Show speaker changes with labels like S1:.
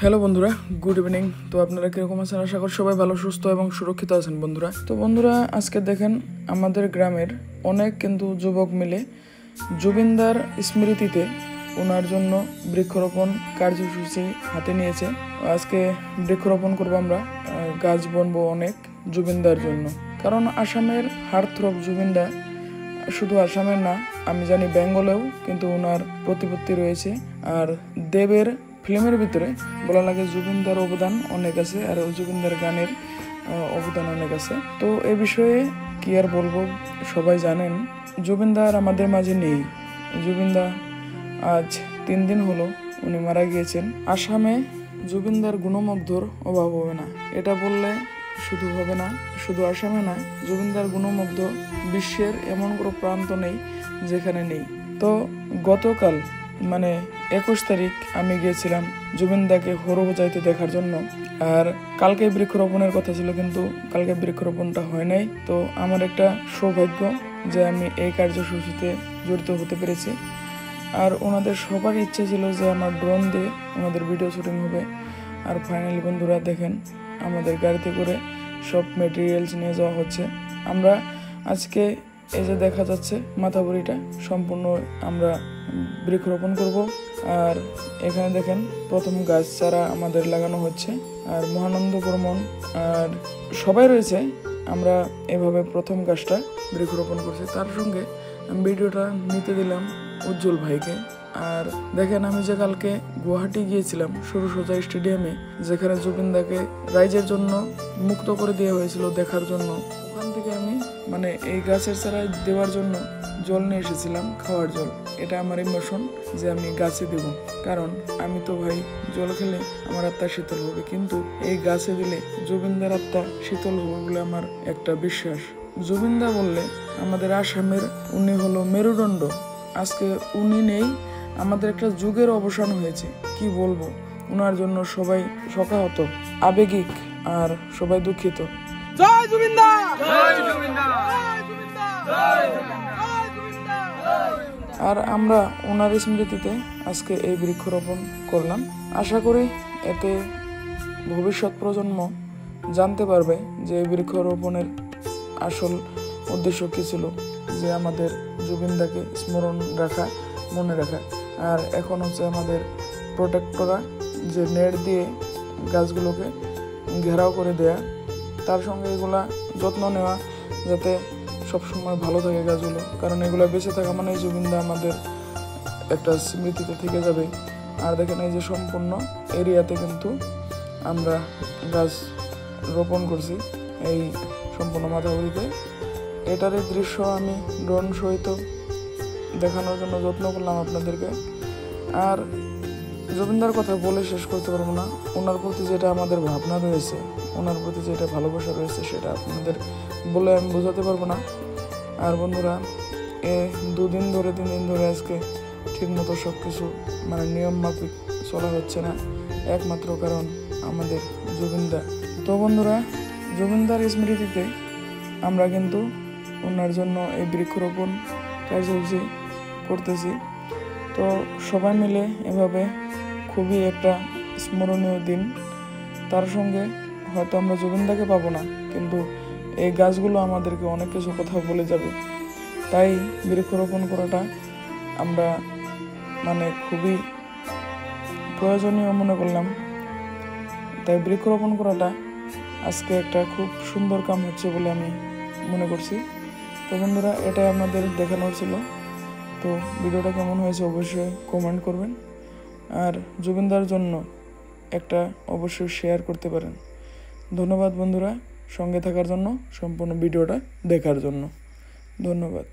S1: Hello বন্ধুরা, good evening. তো আপনারা কীরকম আছেন? আশা করি সবাই ভালো, সুস্থ এবং সুরক্ষিত আছেন বন্ধুরা। তো বন্ধুরা, আজকে দেখেন আমাদের গ্রামের অনেক কিন্তু যুবক মিলে জুবিনদার স্মৃতিতে ওনার জন্য বৃক্ষরোপণ কার্যসূচি হাতে নিয়েছে। আজকে বৃক্ষরোপণ করবো আমরা, গাছ বনবো অনেক জুবিনদার জন্য। কারণ আসামের হার্টথ্রব জুবিনদা শুধু আসামের না, আমি জানি বেঙ্গলেও কিন্তু ওনার প্রতিপত্তি রয়েছে। আর দেবের ফিল্মের ভিতরে বলা লাগে জুবিনদার অবদান অনেক আছে, আর জুবিনদার গানের অবদান অনেক আছে। তো এই বিষয়ে কি আর বলবো, সবাই জানেন জুবিনদা আর আমাদের মাঝে নেই। জুবিনদা আজ 3 দিন হলো উনি মারা গিয়েছেন। আসামে জুবিনদার গুণমুগ্ধর অভাব হবে না, এটা বললে শুধু হবে না। শুধু আসামে না, জুবিনদার গুণমুগ্ধ বিশ্বের এমন কোনো প্রান্ত নেই যেখানে নেই। তো গতকাল মানে 21 তারিখ আমি গিয়েছিলাম জুবিনদাকে হরবোজাইতে দেখার জন্য। আর কালকে বৃক্ষরোপণের কথা ছিল, কিন্তু কালকে বৃক্ষরোপণটা হয় নাই। তো আমার একটা সৌভাগ্য যে আমি এই কার্যসূচিতে জড়িত হতে পেরেছি। আর ওনাদের সবার ইচ্ছা ছিল যে আমার ড্রোন দিয়ে ওনাদের ভিডিও শুটিং হবে। আর ফাইনালি বন্ধুরা দেখেন, আমাদের গাড়িতে করে সব মেটেরিয়ালস নিয়ে যাওয়া হচ্ছে। আমরা আজকে এই যে দেখা যাচ্ছে মাথাবড়িটা সম্পূর্ণ আমরা বৃক্ষরোপণ করব। আর এখানে দেখেন প্রথম গাছ চারা আমাদের লাগানো হচ্ছে। আর মহানন্দ বর্মন আর সবাই রয়েছে। আমরা এভাবে প্রথম গাছটা বৃক্ষরোপণ করছি। তার সঙ্গে আমি ভিডিওটা নিতে দিলাম উজ্জ্বল ভাইকে। আর দেখেন, আমি যে কালকে গুয়াহাটি গিয়েছিলাম সরুসজাই স্টেডিয়ামে, যেখানে জুবিনদাকে রাইজের জন্য মুক্ত করে দেওয়া হয়েছিল দেখার জন্য, ওখান থেকে আমি মানে এই গাছের চারা দেওয়ার জন্য জল নিয়ে এসেছিলাম, খাওয়ার জল। এটা আমার ইমোশন যে আমি গাছে দেব, কারণ আমি তো ভাই জল খেলে আমার আত্মা শীতল হবে, কিন্তু এই গাছে দিলে জুবিনদার আত্মা শীতল হবে বলে আমার একটা বিশ্বাস। জুবিনদা বললে আমাদের আসামের উনি হলো মেরুদণ্ড। আজকে উনি নেই, আমাদের একটা যুগের অবসান হয়েছে। কি বলবো, ওনার জন্য সবাই শোকাহত, আবেগিক, আর সবাই দুঃখিত।
S2: জয় জুবিনদা, জয় জুবিনদা, জয় জুবিনদা, জয় জুবিনদা।
S1: আর আমরা ওনার স্মৃতিতে আজকে এই বৃক্ষরোপণ করলাম। আশা করি এতে ভবিষ্যৎ প্রজন্ম জানতে পারবে যে এই বৃক্ষরোপণের আসল উদ্দেশ্য কী ছিল, যে আমাদের জুবিনদাকে স্মরণ রাখা, মনে রাখা। আর এখন হচ্ছে আমাদের প্রোটেক্ট করা, যে নেট দিয়ে গাছগুলোকে ঘেরাও করে দেয়া, তার সঙ্গে এগুলা যত্ন নেওয়া যাতে সবসময় ভালো থাকে গাছগুলো। কারণ এগুলো বেঁচে থাকা মানে জুবিনদা আমাদের একটা স্মৃতিতে থেকে যাবে। আর দেখেন এই যে সম্পূর্ণ এরিয়াতে কিন্তু আমরা গাছ রোপণ করছি, এই সম্পূর্ণ মাথাবড়িতে। এটারই দৃশ্য আমি ড্রোন সহিত দেখানোর জন্য যত্ন করলাম আপনাদেরকে। আর জুবিনদার কথা বলে শেষ করতে পারবো না। ওনার প্রতি যেটা আমাদের ভাবনা রয়েছে, ওনার প্রতি যেটা ভালোবাসা রয়েছে, সেটা আপনাদের বলে আমি বোঝাতে পারবো না। আর বন্ধুরা, 2 দিন ধরে 3 দিন ধরে আজকে ঠিকমতো সব কিছু মানে নিয়ম মাফিক চলা হচ্ছে না, একমাত্র কারণ আমাদের জুবিনদা। তো বন্ধুরা, জুবিনদার স্মৃতিতে আমরা কিন্তু ওনার জন্য এই বৃক্ষরোপণ কার্যসূচি করতেছি। তো সবাই মিলে এভাবে খুবই একটা স্মরণীয় দিন। তার সঙ্গে হয়তো আমরা জুবিনদাকে পাবো না, কিন্তু এই গাছগুলো আমাদেরকে অনেক কিছু কথা বলে যাবে। তাই বৃক্ষরোপণ করাটা আমরা মানে খুবই প্রয়োজনীয় মনে করলাম। তাই বৃক্ষরোপণ করাটা আজকে একটা খুব সুন্দর কাম হচ্ছে বলে আমি মনে করছি। তো বন্ধুরা, এটাই আমাদের দেখানোর ছিল। তো ভিডিওটা কেমন হয়েছে অবশ্যই কমেন্ট করবেন। আর জুবিনদার জন্য একটা অবশ্যই শেয়ার করতে পারেন। ধন্যবাদ বন্ধুরা, সঙ্গে থাকার জন্য, সম্পূর্ণ ভিডিওটা দেখার জন্য ধন্যবাদ।